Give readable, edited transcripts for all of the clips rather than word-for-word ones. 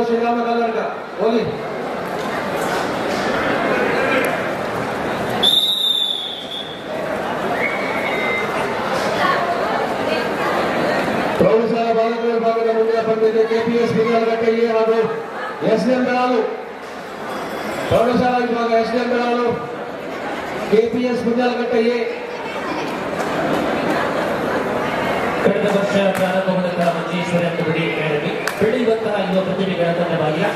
ಶ್ರೀರಾಮ ಕಲ್ಲಡ್ಕ ಹೋಗಿ. ಪ್ರೌಢಶಾಲಾ ಬಾಲಕರ ವಿಭಾಗದ ಮುಂದಿನ ಪಂದ್ಯಕ್ಕೆ ಕೆಪಿಎಸ್ ಬಿಂಗಾಲಘಟ್ಟ ಎ ಹಾಗೂ ಎಸ್ಡಿಎಂ ಬೆಳಾಲು. ಪ್ರೌಢಶಾಲಾ ವಿಭಾಗ ಎಸ್ಡಿಎಂ ಬೆಳಾಲು, ಕೆಪಿಎಸ್ ಬಿಂಗಾಲಘಟ್ಟ ಎ. ಕಳೆದ ವರ್ಷ ಪ್ರಾರಂಭಗೊಂಡ ಮಂಜೇಶ್ವರಿ ಅಂಗಡಿ ಅಕಾಡೆಮಿ ಬೆಳೆಯುವಂತಹ ಯುವ ಪ್ರತಿಭೆಗಳ ತಂಡವಾಗಿಯ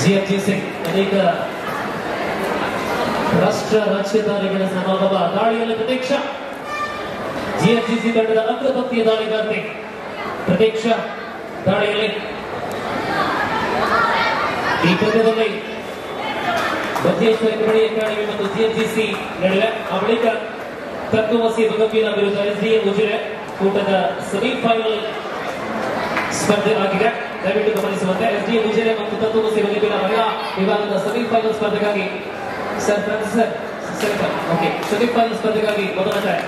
ಜಿಎಫ್ಜಿಸಿ ಅನೇಕ ರಾಷ್ಟ್ರ ರಾಜ್ಯಧಾನಿಗಳ ಸಮಾಗಮ. ದಾಳಿಯಲ್ಲಿ ಪ್ರತೀಕ್ಷಾ ಜಿಎಫ್ಜಿಸಿ ತಂಡದ ಅಗ್ರಪಂಕ್ತಿಯ ದಾಳಿಗಾರ್ತಿ ಪ್ರತೀಕ್ಷಾ ದಾಳಿಯಲ್ಲಿ ಈ ಪಂದ್ಯದಲ್ಲಿ ಮಂಜೇಶ್ವರಿ ಕಬಡ್ಡಿ ಅಕಾಡೆಮಿ ಮತ್ತು ಜಿಎಫ್ಜಿಸಿ ನಡುವೆ. ಆ ಬಳಿಕ ತತ್ವಮಸಿ ದುಗಂಬೀರ ವಿರುದ್ಧ ಎಸ್ಡಿಎಂ ಉಜಿರೆ ಕೂಟದ ಸೆಮಿಫೈನಲ್ ಸ್ಪರ್ಧೆ ಆಗಿದೆ. ದಯವಿಟ್ಟು ಗಮನಿಸುವಂತೆ ಎಸ್ಡಿಎಂ ಉಜಿರೆ ಮತ್ತು ತತ್ವಮಸಿ ದುಗಂಬೀರ ಮಹಿಳಾ ವಿಭಾಗದ ಸೆಮಿಫೈನಲ್ ಸ್ಪರ್ಧೆಗಾಗಿ ಸೆಮಿಫೈನಲ್ ಸ್ಪರ್ಧೆಗಾಗಿ ಮೊದಲ ಟ್ರ್ಯಾಕ್.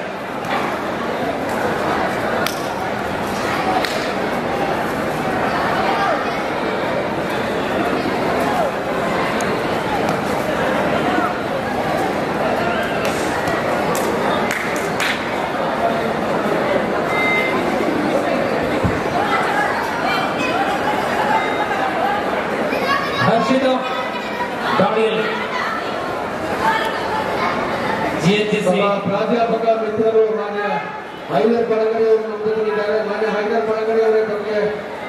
ದಾಳಿಯಲ್ಲಿ ಪ್ರಾಧ್ಯಾಪಕ ಮಿತ್ರರು ಮಾನ್ಯ ಹೈದರ್ ಪಳಗಡಿ ಅವರು ನಮ್ಮ ಜೊತೆಗಿದ್ದಾರೆ. ಮಾನ್ಯ ಹೈದರ್ ಪಳಗಡಿ ಅವರೇ ತಮಗೆ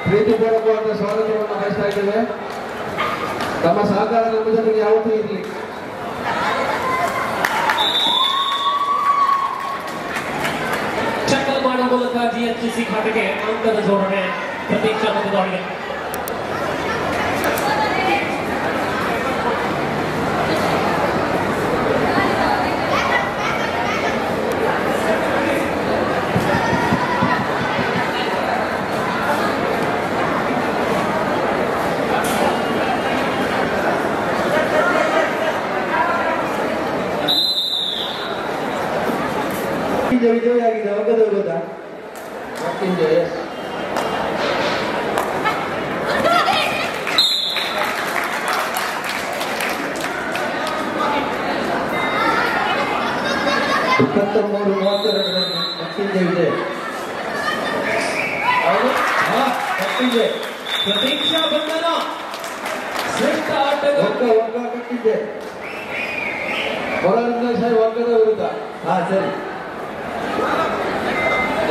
ಪ್ರೀತಿಪೂರ್ವಕವಾದ ಸ್ವಾಗತವನ್ನು ಬಯಸ್ತಾ ಇದ್ದೇವೆ. ತಮ್ಮ ಸಹಕಾರ ನಮ್ಮ ಜೊತೆಗೆ ಯಾವತ್ತೂ ಇರಲಿ. ಟಕ್ಕಲ್ ಮಾಡುವ ಮೂಲಕ ಜಿಎಫ್ಜಿಸಿ ಖಾತೆಗೆ ಅಂಕದ ಜೋಡಣೆ. ಪ್ರತೀಕ್ಷಾ ಮತ್ತು ದಾಳಿಗೆ ವಿಜಯವಾಗಿದೆ. ಅವಗದ ವಿರೋಧ ಇಪ್ಪತ್ತಮೂರು 32 ವಿಜಯ. ಪ್ರತೀಕ್ಷಾ ಬಂಧನ ಶ್ರೇಷ್ಠ ಆಟಗಾರ ಒಗ್ಗ ಕಟ್ಟಿದ್ದೆ. ಹೊರರಿಂದ ಸಾಯಿ ಒಗ್ಗದ ವಿರುದ್ಧ. ಸರಿ,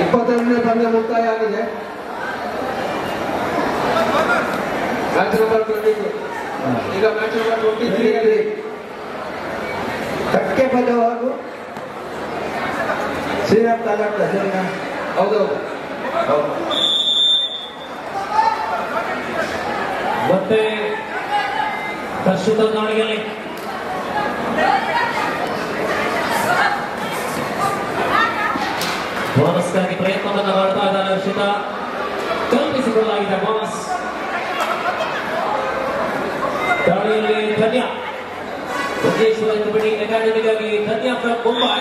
22ನೇ ಪಂದ್ಯ ಮುಕ್ತಾಯ ಆಗಿದೆ. Match number 22. ಈಗ ಮ್ಯಾಚ್ ನಂಬರ್ 23 ಅಲ್ಲಿ ಕಕ್ಕೆ ಪದ ಹಾಗೂ ಶ್ರೀರಾಮ್ ತಾಲೂಕ. ಸರಿನಾ? ಹೌದೌದು. ಮತ್ತೆ ಪ್ರಸ್ತುತ ದಾಳಿಯಲ್ಲಿ ಬೋನಸ್ಗಾಗಿ ಪ್ರಯತ್ನವನ್ನು ಮಾಡ್ತಾ ಇದ್ದಾರೆ ಹರ್ಷಿತಾ. ಕಲ್ಪಿಸಿಕೊಳ್ಳಲಾಗಿದೆ ಬೋನಸ್. ದಾಳಿಯಲ್ಲಿ ಧನ್ಯ ಮಂಜೇಶ್ವರಿ ಕಬಡ್ಡಿ ಅಕಾಡೆಮಿಗಾಗಿ ಧನ್ಯ ಫ್ರಮ್ ಮುಂಬೈ.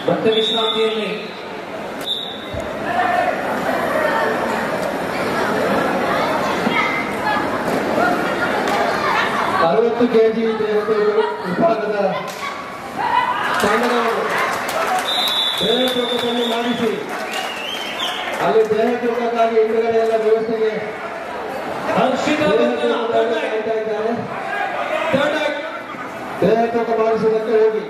ಮತ್ತೆ ವಿಶ್ರಾಂತಿಯಲ್ಲಿ 60 ಕೆಜಿ ವಿಭಾಗದ ತಂಡದವರು ದೇಹ ತೂಕವನ್ನು ಮಾಡಿಸಿ ಅಲ್ಲಿ ದೇಹ ತೂಕಕ್ಕಾಗಿ ಹಿಂದುಗಡೆ ಎಲ್ಲ ವ್ಯವಸ್ಥೆಗೆ ಕಾಯ್ತಾ ಇದ್ದಾರೆ. ದೇಹ ತೂಕ ಮಾಡಿಸುವುದಕ್ಕೆ ಹೋಗಿ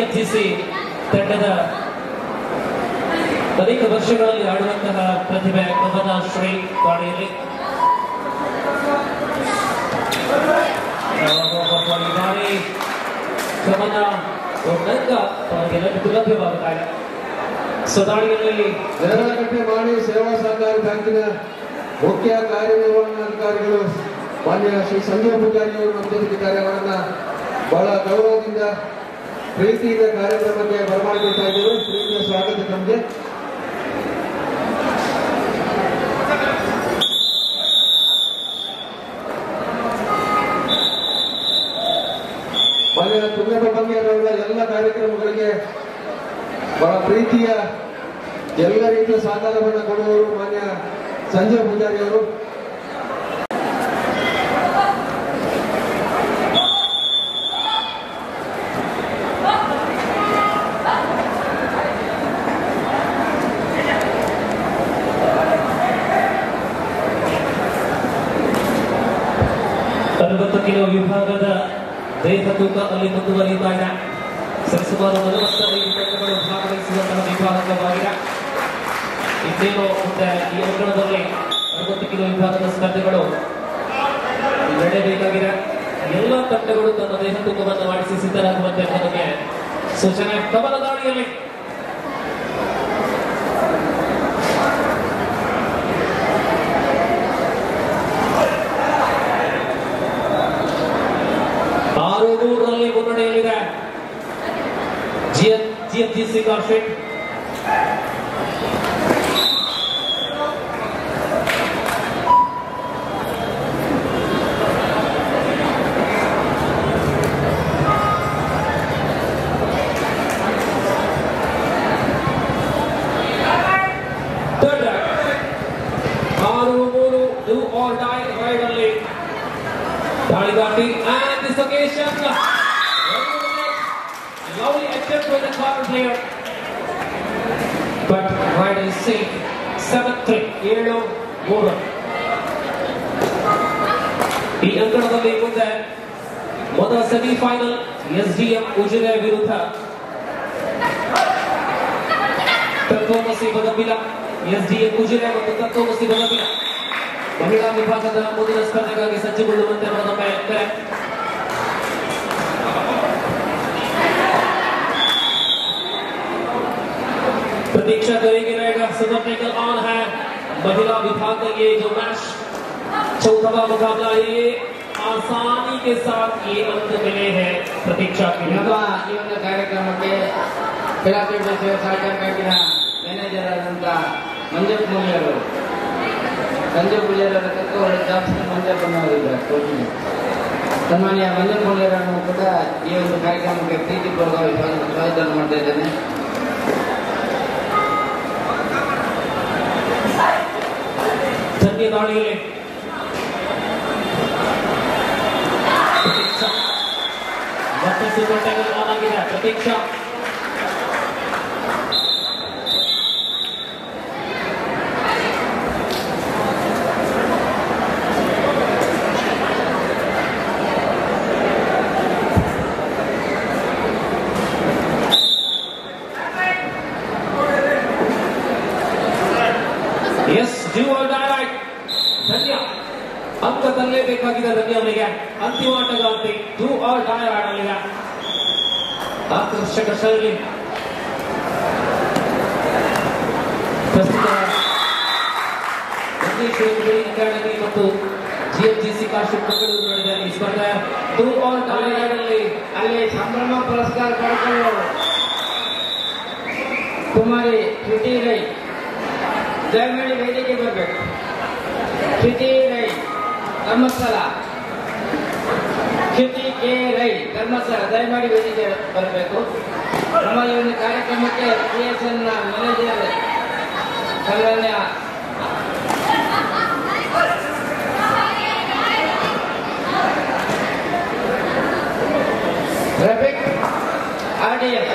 ಜಿಎಫ್ಜಿಸಿ ತಂಡದ ಅನೇಕ ವರ್ಷಗಳಲ್ಲಿ ಆಡುವಂತಹ ಪ್ರತಿಭೆ ಕಮಲ ಶ್ರೀ ದಾಳಿಯಲ್ಲಿ ಕಮಲ ಲಭ್ಯವಾಗುತ್ತಾ ಇದೆ. ದಾಳಿಯಲ್ಲಿ ದೇವರಕಟ್ಟೆ ಮಾಡಿ ಸೇವಾ ಸಹಕಾರಿ ಬ್ಯಾಂಕಿನ ಮುಖ್ಯ ಕಾರ್ಯನಿರ್ವಹಣಾಧಿಕಾರಿಗಳು ಮಾನ್ಯ ಶ್ರೀ ಸಂಜೀವ್ ಪೂಜಾರಿ ಅವರು ನಮ್ಮ ಜೊತೆಗಿದ್ದಾರೆ. ಅವರನ್ನ ಬಹಳ ಗೌರವದಿಂದ ಪ್ರೀತಿಯಿಂದ ಕಾರ್ಯಕ್ರಮಕ್ಕೆ ಬರಮಾಡಿಕೊಳ್ತಾ ಇದ್ದೇವೆ. ಪ್ರೀತಿಯ ಸ್ವಾಗತ ನಮಗೆ. ಮಾನ್ಯ ತುಂಗಪ್ಪ ಬಂಗೇರವರ ಎಲ್ಲ ಕಾರ್ಯಕ್ರಮಗಳಿಗೆ ಬಹಳ ಪ್ರೀತಿಯ ಎಲ್ಲ ರೀತಿಯ ಸಹಕಾರವನ್ನು ಕೊಡುವವರು ಮಾನ್ಯ ಸಂಜೀವ್ ಪೂಜಾರಿ ಅವರು. ಕಿಲೋ ವಿಭಾಗದ ದೇಹ ತೂಕ ಅಲ್ಲಿ ಮುಂದುವರಿಯುತ್ತಾ ಇದೆ. ಸರಿಸುಮಾರು 45 ತಂಡಗಳು ಭಾಗವಹಿಸುವಂತಹ ವಿಭಾಗವಾಗಿದೆ. ಇನ್ನೇನು ಮುಂದೆ ಈ ಅಂಕಣದಲ್ಲಿ 60 ಕಿಲೋ ವಿಭಾಗದ ಸ್ಪರ್ಧೆಗಳು ನಡೆಯಬೇಕಾಗಿದೆ. ಎಲ್ಲ ತಂಡಗಳು ತಮ್ಮ ದೇಹ ತೂಕವನ್ನು ಮಾಡಿಸಿ ಸಿದ್ಧರಾಗುವಂತೆ ನಮಗೆ ಸೂಚನೆ. ಕಮಲ ದಾಳಿಯಲ್ಲಿ 6-3 ಮುನ್ನಡೆಯಲ್ಲಿದೆ ಜಿಎಫ್ಜಿಸಿ corporate. And this occasion, lovely attempt by the corner player, but rider is safe. 7-3, 7-3. ಈ ಅಂಕಣದಲ್ಲಿ ಮುಂದೆ ಮೊದಲ ಸೆಮಿಫೈನಲ್ ಎಸ್ಡಿಎಂ ಉಜಿರೆ ವಿರುದ್ಧ ತತ್ವಮಸಿ ಬದಬಿಲ. ಎಸ್ಡಿಎಂ ಉಜಿರೆ ಮತ್ತು ತತ್ವಮಸಿ ಬದಬಿಲ ಮಹಿಳಾ ವಿಭಾಗದ ಮುಂದಿನ ಸ್ಪರ್ಧೆಗಾಗಿ ಸಜ್ಜುಗೊಳ್ಳುವಂತೆ ನಮ್ಮ ಕರೆ. प्रतीक्षा करेंगे रहेगा सदर टेकल ऑन है. महिला विभाग का ये जो मैच चौथा मुकाबला ये आसानी के साथ ये अंक मिले हैं प्रतीक्षा के लिए. ಈ ಒಂದು ಕಾರ್ಯಕ್ರಮಕ್ಕೆ ಪಿಲಾಪೇಟೆ ಸೇವಾ ಸಹಕಾರ ಬ್ಯಾಂಕಿನ ಮ್ಯಾನೇಜರ್ ಆದಂತ ಮಂಜಪ್ಪ ಮೂಲ್ಯರು ಸಂಜೀವ್ ಪೂಜಾರಿ ಅವರ ತತ್ವ ಜಾಸ್ತಿ ಮಂಜಪ್ಪನವರಿದ್ದಾರೆ. ಸನ್ಮಾನ್ಯ ಮಂಜಪ್ಪ ಮೂಲ್ಯರನ್ನು ಕೂಡ ಈ ಒಂದು ಕಾರ್ಯಕ್ರಮಕ್ಕೆ ಪ್ರೀತಿಪೂರ್ವಕವಾಗಿ ಸ್ವಾಗತ ಮಾಡ್ತಾ ಇದ್ದೇನೆ. ದಾಳಿಯಲ್ಲಿ ಪ್ರತೀಕ್ಷಾ ಮತ್ತೆ ಸೂಪರ್ ಟೈಗರ್ ಆನ್ ಆಗಿದೆ. ಪ್ರತೀಕ್ಷಾ ಎಸ್ ಡ್ಯೂ ಆರ್ ಡೈ. ಧನ್ಯ ಅಂಕ ತರಲೇಬೇಕಾಗಿದೆ ಧನ್ಯ ಅವರಿಗೆ. ಅಂತಿಮ ಆಟಗಾರ್ತಿ ಡೂ ಆರ್ ಡೈ ಆಡಲಿದೆ. ಆಕರ್ಷಕ ಶೈಲಿ ಪ್ರಸ್ತುತ ಅಕಾಡೆಮಿ ಮತ್ತು ಜಿಎಫ್ಜಿಸಿ ಕಾರ್ಪೊರೇಟ್ ಮಂಗಳೂರು ನಡೆದ ಈ ಸ್ಪರ್ಧೆ ಡೂ ಆರ್ ಡೈ ಆಡಲಿ. ಅಲ್ಲಿ ಸಂಭ್ರಮ ಪುರಸ್ಕಾರ ಪಡ್ಕೊಳ್ಳೋರು ಕುಮಾರಿ ಶ್ರುತಿ ರೈ ದಯಮಾಡಿ ವೇದಿಕೆ ಬರಬೇಕು. ಶ್ರುತಿ ರೈ ಧರ್ಮಸ್ಥಳ, ಶ್ರುತಿ ಕೆ ರೈ ಧರ್ಮಸ್ಥಳ ದಯಮಾಡಿ ವೇದಿಕೆ ಬರಬೇಕು. ನಮ್ಮ ಈ ಒಂದು ಕಾರ್ಯಕ್ರಮಕ್ಕೆ PSN ಮ್ಯಾನೇಜರ್ ಸನ್ಮಾನ್ಯ ರಫೀಕ್ RDF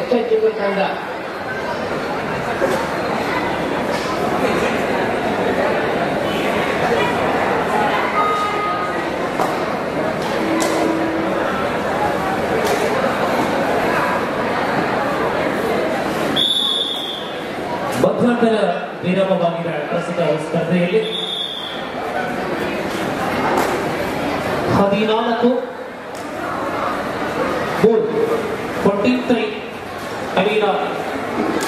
ಚಿಗುರು ತಂಡ ಮಧ್ಯಂತರ ವಿರಾಮವಾಗಿದೆ ಪ್ರಸ್ತುತ ಸ್ಪರ್ಧೆಯಲ್ಲಿ 14-43 Arena.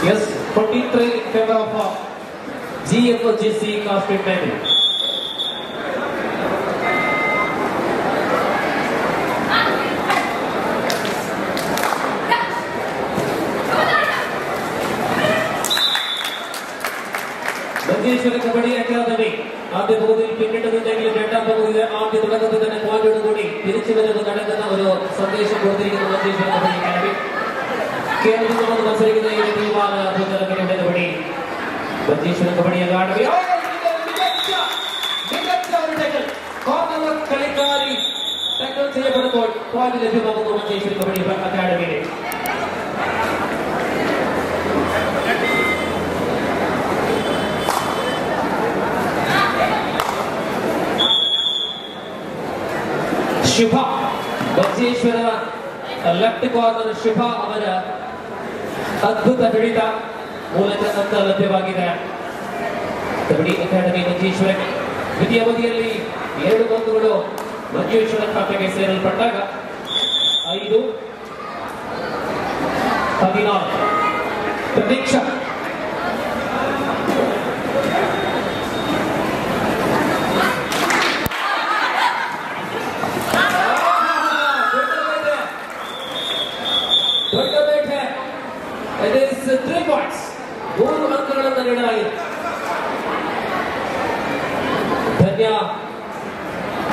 Yes, 43 in favor of GFGC Cascade Bank. Bajeshwara kabaddi academy ಆದ್ಯ ಭಾಗದಲ್ಲಿ പിന്നിട്ടതിന്റെ രണ്ടാം ഭാഗത്തിൽ ആദ്യ തുടക്കത്തിൽ തന്നെ പോയിന്റോട് കൂടി തിരിച്ചു വരുന്ന നടക്കുന്ന ഒരു സന്ദേശം കൊടുത്തിരിക്കുന്ന ബജേശ്വര കബഡി അക്കാദമി കേരളത്തിൽ നിന്ന് മത്സരിക്കുന്ന ഈ ടീമാണ് കബഡി ബജേശ്വര കബഡി അക്കാദമി കളിക്കാരി ടാക്കിൾ ചെയ്യപ്പെടുമ്പോൾ പോയിന്റ് ലഭ്യമാകുന്നു ബജേശ്വര കബഡി അക്കാദമിയിൽ. ಶುಭ ಬಜೇಶ್ವರದ ಲೆಫ್ಟ್ ಕಾರ್ನರ್ ಶುಭ ಅವರ ಅದ್ಭುತ ಹಿಡಿತ ಮೂಲಕ ಅಂತ ಲಭ್ಯವಾಗಿದೆ ಕಬಡ್ಡಿ ಅಕಾಡೆಮಿ ಬಜೇಶ್ವರ. ದ್ವಿತೀಯ ಅವಧಿಯಲ್ಲಿ 2 ಬಂಧುಗಳು ಬಜೇಶ್ವರ ಖಾತೆಗೆ ಸೇರಲ್ಪಟ್ಟಾಗ 5-14 ಪ್ರತೀಕ್ಷಾ ಧನ್ಯ.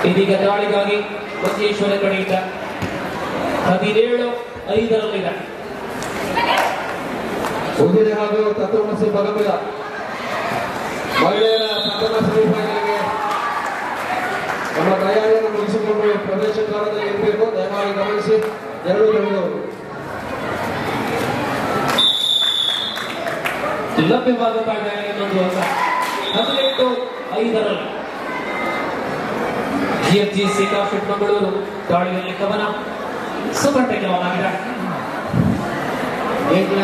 ಇದೀಗ ದಾಳಿಗಾಗಿ ಬಜೇಶ್ವರ ಕಡೆಯಿಂದ 17-5 ಉಜಿರೆ ಹಾಗೂ ತತ್ವಮಸಿ ಬಲಬಲ ಮಹಿಳೆಯರ ಪ್ರಥಮ ಸೆಮಿಫೈನಲ್ಗೆ ನಮ್ಮ ತಯಾರಿಯನ್ನು ಮುಗಿಸಿಕೊಂಡು ಪ್ರವೇಶ ಕಾಲದಲ್ಲಿ ಇರಬೇಕು. ದಯಮಾಡಿ ಗಮನಿಸಿ. 2 ಬೆಂಗಳೂರು ಲಭ್ಯವಾಗುತ್ತಾ ಇನ್ನೊಂದು ಅಂಕ 18-5 GFGC ಕಾಫಿಟ್ ಮಂಗಳೂರು ದಾಳಿಯಲ್ಲಿ ಕವನ ಸೂಪರ್ ಟೆಕ್ನವಾಗಿದೆ. ಈಗಿನ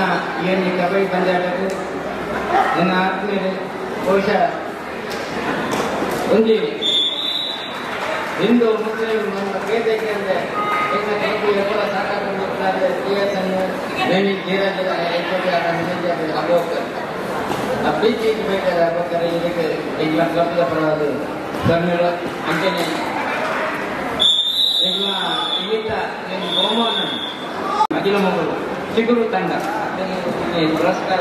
ಏನು ಕಬಡ್ಡಿ ಪಂದ್ಯಾಟಕ್ಕೂ ನನ್ನ ಆತ್ಮೀಯ ಬಹುಶಃ ಒಂದು ಹಿಂದೂ ಮುಸ್ಲಿಂ ನಮ್ಮ ವೇದಿಕೆ ಅಂದರೆ ಕೂಡ ಸಾಕಾಕೊಂಡು TS ಅನ್ನು ಅಬೋಕರ್ ಆ ಪ್ರೀತಿ ಬೇಕಾದ ಅಬೋಕರ್ ಇದಕ್ಕೆ ಈಗ ಕ್ಲಬ್ದ ಪರವಾದ ಕರ್ನೂಲು ಅಂಜನೆ ಈಗ ಇಲ್ಲಿಂದ ಬಹುಮಾನ ಅಖಿಲ ಮಗಳು ಚಿಗುರು ತಂಡ ಪುರಸ್ಕಾರ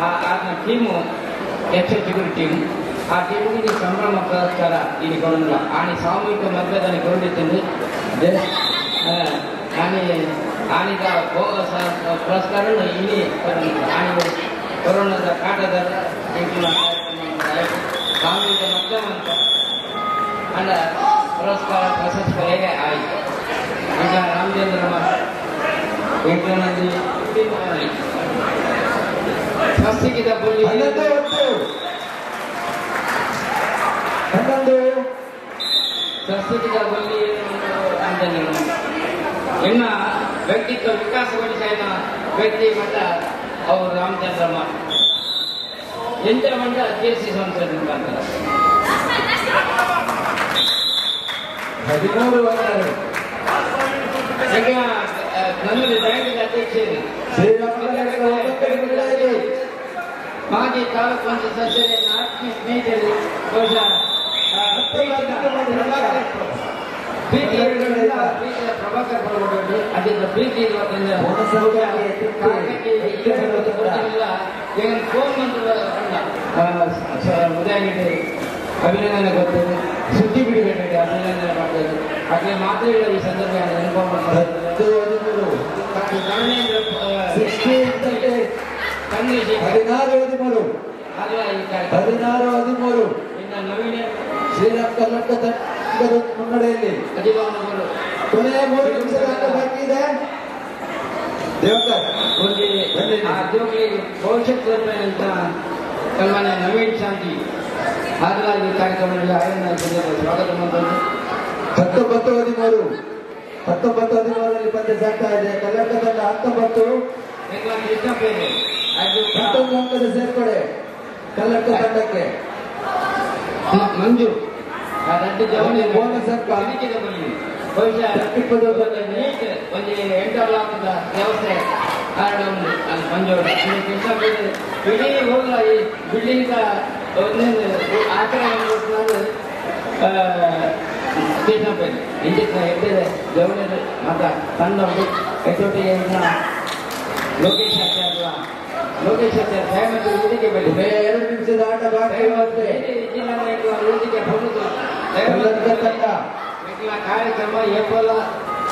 ಆತನ ಟೀಮು ಚಿಗುರು ಟೀಮ್. ಆ ಟೀಮಿಗೆ ಸಂಭ್ರಮ ಪುರಸ್ಕಾರ ಇಲ್ಲಿ ಕೊಡೋಲ್ಲ. ಆನೆ ಸಾಮೂಹಿಕ ಮತದಾನ ಕೊಟ್ಟಿದ್ದು ಆನಿಗ ಪುರಸ್ಕಾರ ಇಲ್ಲಿ ಆನೆ ಕೊರೋನಾದ ಕಾಟದ ಸಾಮೂಹಿಕ ಮತದಾನ ಅಂಡ ಪುರಸ್ಕಾರ ಪ್ರಶಸ್ತಿ ಹೇಗೆ ಆಯಿತು. ಈಗ ರಾಮಚಂದ್ರ ವೆಂಕಟನಂದಿ ಸ್ವಸ್ತಿಗಿದ ಬುಲ್ಲಿ ಸ್ವಸ್ತಿಗಿದ ಬುಲ್ಲಿ ಅಂಜನೆ ಇನ್ನ ವ್ಯಕ್ತಿತ್ವ ವಿಕಾಸಗೊಳಿಸಿದ ವ್ಯಕ್ತಿ ಮಟ್ಟ ಅವರು ರಾಮಚಂದ್ರಮ್ಮ ಎಂತ ಮಂಡ JC ಸಂಸದ ಮುಖಾಂತರ 13 ವರ್ಷಗಳು ಈಗ ನಮ್ಮಲ್ಲಿ ಬ್ಯಾಂಕಿನ ಅಧ್ಯಕ್ಷರು ಮಾಜಿ ತಾಲೂಕು ಪಂಚಾಯತ್ ಸದಸ್ಯರೇ ಆತ್ಮೀಯ ಸ್ನೇಹಿತರು ಬಹುಶಃ ಪ್ರಭಾಕರ್ ಪರವಾಗಿ ಅದರಿಂದ ಪ್ರೀತಿ ಇವತ್ತಿಂದ ಫೋನ್ ಉದಯನಿಗೆ ಅಭಿನಂದನೆ ಗೊತ್ತದು, ಸುದ್ದಿ ಬಿಡುಗಡೆಗೆ ಅಭಿನಂದನೆ ಮಾಡ್ತದೆ. ಹಾಗೆ ಮಾತುಗಳ ಈ ಸಂದರ್ಭ ನೆನಪು ಮಾಡ್ತಾರೆ. 16-13 ಇನ್ನು ನವೀನ ಶ್ರೀರಂಗ ಮುನ್ನಡೆಯಲ್ಲಿ ಅಧಿಕಾರಗಳು ಕೊನೆಯ 3 ನಿಮಿಷದ ಆಟ ಬಾಕಿ ಇದೆ. ದೇವಕರ್ ಆ ಜೋಗಿ ಭವಿಷ್ಯತ್ ಅಂತ ಸನ್ಮಾನ್ಯ ನವೀನ್ ಶಾಂತಿ ಹಾಜರಾಗಿ ಕಾರ್ಯಕ್ರಮದಲ್ಲಿ ಆಯೋಜನೆ ಸ್ವಾಗತ ಮಾಡುವುದು. 19-13 ಪಂದ್ಯ ಸಾಗ್ತಾ ಇದೆ. ಕರ್ನಾಟಕ ತಂಡ 19 ಅಂಕದ ಸೇರ್ಪಡೆ ಕರ್ನಾಟಕ ತಂಡಕ್ಕೆ. ಮಂಜು ರೆಡ್ಡಿ ಜವಳಿ ಬೋನಸ್ ಅಂಕ ಬಹುಶಃ ಒಂದು ಎಂಟರ್ಲಾಕ್ದ ವ್ಯವಸ್ಥೆ ಕಾರಣ ಅಲ್ಲಿ ಮಂಜು ಇಡೀ ಹೋಗ ಈ ಬಿಲ್ಡಿಂಗ್ ಒಂದೊಂದು ಆಚರಣೆ ಇಂಜಿನ ಎದ್ದಿದೆ ಜವಳಿ ಮತ್ತು ಸಣ್ಣ ಹೆಚ್ಚೊಟ್ಟಿಗೆ ಲೋಕೇಶ್ ಆಚಾರ್ಯ ದಯಮಾಡಿ ವೇದಿಕೆ ಬಳಿ 2 ನಿಮಿಷದ ಆಟ ಬಾಕಿ ಇರುತ್ತೆ. ವೇದಿಕೆ ಬರುವುದು ಕರ್ನಾಟಕ ತಂಡ ಕಾರ್ಯಕ್ರಮ ಏಪ್ರಿಲ್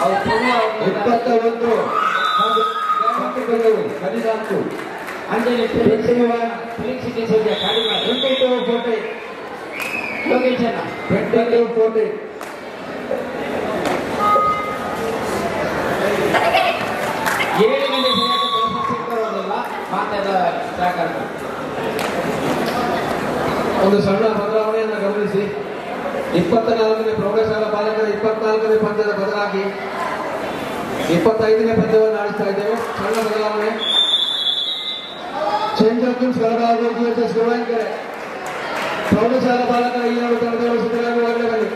21 14 ಅಂಜಲಿ ಫಿಲಿಕ್ಸಿಟಿ ಸೂರ್ಯ ಕಾರ್ಯಕ್ರಮ 22-14 ಲೊಕೇಶನ್ 22-14 7 ಗಂಟೆ ಸರಿಯಾಗಿ ಸಿಗ್ತಾರೋದಿಲ್ಲ ಮಾತಾಡ ಸಹಕಾರ. ಒಂದು ಸಣ್ಣ ಬದಲಾವಣೆಯನ್ನು ಗಮನಿಸಿ. 24ನೇ ಪ್ರೌಢಶಾಲಾ ಬಾಲಕರ 24ನೇ ಪಂದ್ಯದ ಬದಲಾಗಿ 25ನೇ ಪಂದ್ಯವನ್ನು ಆಡಿಸ್ತಾ ಇದ್ದೇವೆ. ಸಣ್ಣ ಬದಲಾವಣೆ. ಚೇಂಜ್ ಆಫ್ ಟಿಮ್ಸ್ ಕಳೆದ GHS ಗುರುವಾಂಕೆರೆ ಪ್ರೌಢಶಾಲಾ ಬಾಲಕರ ಈ ತಂಡದವರು ಸಿದ್ಧರಾಗಿ ಹೊರಗಡೆ ಬನ್ನಿ.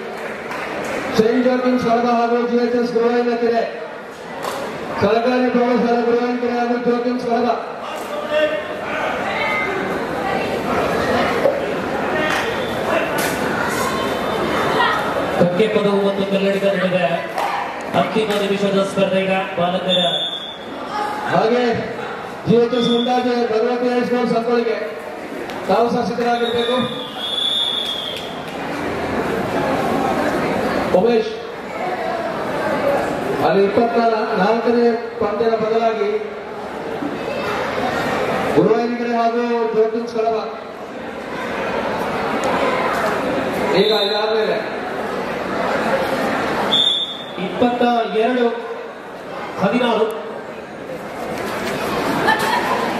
ಚೇಂಜ್ ಆಫ್ ಟಿಮ್ಸ್ ಕಳೆದ ಹಾಗೂ GHS ಗುರುವಾಂಕೆರೆ ಸರ್ಕಾರಿ ಪ್ರೌಢಶಾಲಾ ಗುರುವಾಂಕೆರೆ ಹಾಗೂ ಜೋಕಿಮ್ಸ್ ಕಳೆದ. ಪದವು ಮತ್ತು ಕನ್ನಡಿಗ ನಡೆದ ಅಂತಿಮ ನಿಮಿಷದ ಸ್ಪರ್ಧೆ ಈಗ ಬಾಲಕರ. ಹಾಗೆ GHS ಮುಂದಾಗಿ ಭಗವತಿ ಹೈಸ್ಕೂಲ್ ಸಂಕೋಳಿಗೆ ತಾವು ಸಹ ಸಿದ್ಧರಾಗಿರ್ಬೇಕು. ಉಮೇಶ್ ಅಲ್ಲಿ 24ನೇ ಪಂದ್ಯದ ಬದಲಾಗಿ ಗುರುವಾಯಿನಿಕೆರೆ ಹಾಗೂ ಜೋಕಿಮ್ಸ್ ಕಳವ. ಈಗ ಇದಾದ್ಮೇಲೆ 22-16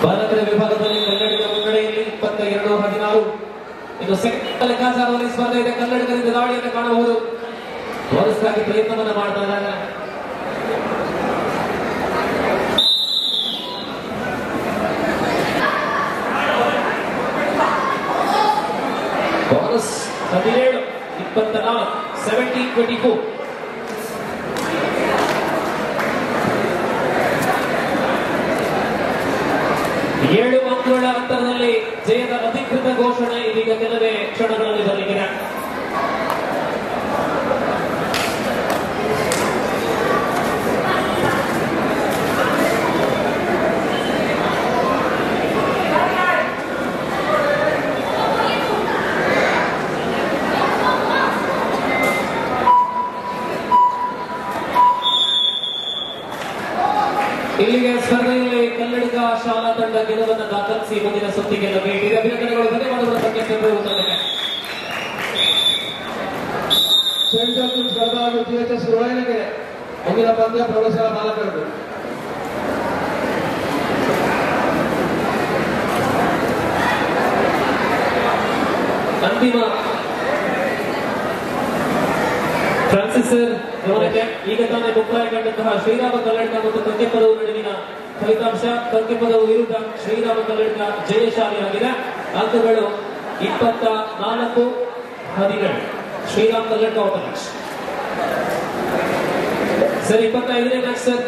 ಬಾಲಕರ ವಿಭಾಗದಲ್ಲಿ ಕನ್ನಡಿಗ ಮುನ್ನಡೆಯಲ್ಲಿ 22-16. ಇದು ಸೆಕೆಂಡ್ ಲೆಕ್ಕಾಚಾರದಲ್ಲಿ ಸ್ಪರ್ಧೆ ಇದೆ. ಕನ್ನಡಿಗರಿಂದ ದಾಳಿಯನ್ನು ಕಾಣಬಹುದು. ತೋರಿಸ್ತಾಗಿ ಪ್ರಯತ್ನವನ್ನು ಮಾಡ್ತಾ ಇದ್ದಾರೆ. ಬೋನಸ್ 17-24 17-24. 7 ಅಂಕಗಳ ಅಂತರದಲ್ಲಿ ಜಯದ ಅಧಿಕೃತ ಘೋಷಣೆ ಇದೀಗ ಕೆಲವೇ ಕ್ಷಣಗಳಲ್ಲಿ ಬರಲಿದೆ. ಇಲ್ಲಿಗೆ ಸ್ಪರ್ಧೆಯಲ್ಲಿ ಕನ್ನಡಿಗ ಶಾಲಾ ತಂಡ ಗೆಲುವನ್ನು ದಾಖಲಿಸಿ ಮುಂದಿನ ಸುತ್ತಿಗೆ ಲಭ್ಯವಿದೆ. ಅಭಿನಂದನೆಗಳು. ಧನ್ಯವಾದಗಳು ತಮಗೆ ಉತ್ತರಕ್ಕೆ. ಚೇಂಜ್ ಆಫ್ ಟಿಮ್ಸ್ ಕಳೆದ ಹಾಗೂ GHS ಗುರುವಾಯಿನಿಕೆರೆ ಮುಂದಿನ ಪಂದ್ಯ ಪ್ರೌಢಶಾಲಾ ಬಾಲಕರದು. ಅಂತಿಮ ಫ್ರಾನ್ಸಿಸ್ ಗಮನಕ್ಕೆ ಈಗ ತಾನೇ ಮುಕ್ತಾಯ ಕಂಡಂತಹ ಶ್ರೀರಾಮ ಕಲ್ಲಡ್ಕ ಮತ್ತು ಕಂಕೆಪದವು ನಡುವಿನ ಫಲಿತಾಂಶ. ಕಂಕೆಪದವು ವಿರುದ್ಧ ಶ್ರೀರಾಮ ಕಲ್ಲಡ್ಕ ಜಯಶಾಲಿಯಾಗಿದೆ. ಅಂಕಗಳು 24-17. ಶ್ರೀರಾಮ ಕಲ್ಲಡ್ಕ ಔಟ್. ಸರ್ 25ನೇ match sir.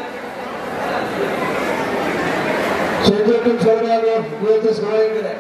Change of teams ಕಳೆದ ಹಾಗೂ GHS ಗುರುವಾಯಿನಿಕೆರೆ